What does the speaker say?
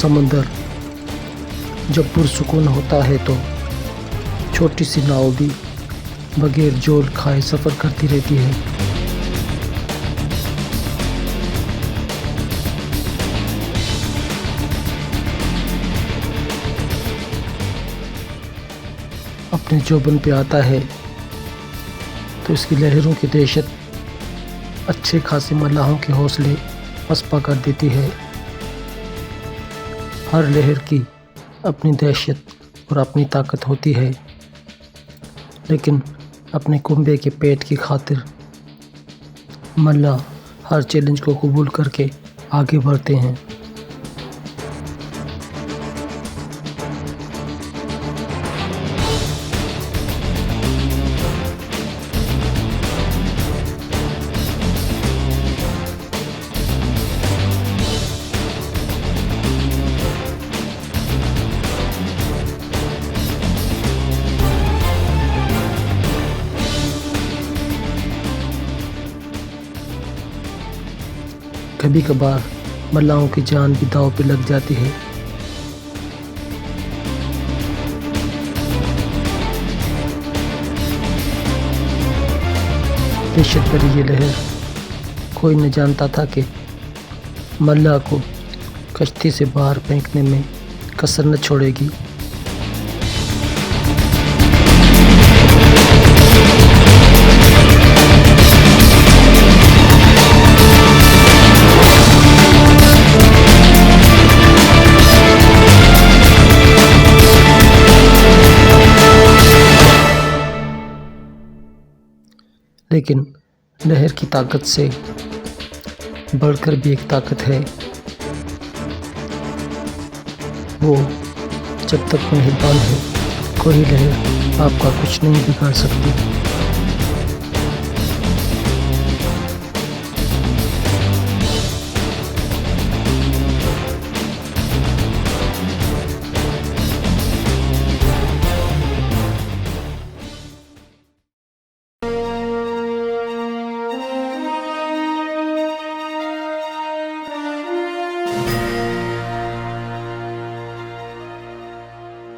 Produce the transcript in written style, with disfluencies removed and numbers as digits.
समुंदर जब पुरसुकून होता है तो छोटी सी नाव भी बगैर जोल खाए सफ़र करती रहती है। अपने जोबन पे आता है तो इसकी लहरों की दहशत अच्छे खासे मल्लाहों के हौसले पसपा कर देती है। हर लहर की अपनी दहशत और अपनी ताकत होती है, लेकिन अपने कुंबे के पेट की खातिर मल्लाह हर चैलेंज को कबूल करके आगे बढ़ते हैं। कभी कभार मल्लाहों की जान भी दांव पे लग जाती है। दहशत भरी ये लहर कोई न जानता था कि मल्लाह को कश्ती से बाहर फेंकने में कसर न छोड़ेगी। लेकिन लहर की ताकत से बढ़कर भी एक ताकत है, वो जब तक मेहरबान है कोई लहर आपका कुछ नहीं बिगाड़ सकती।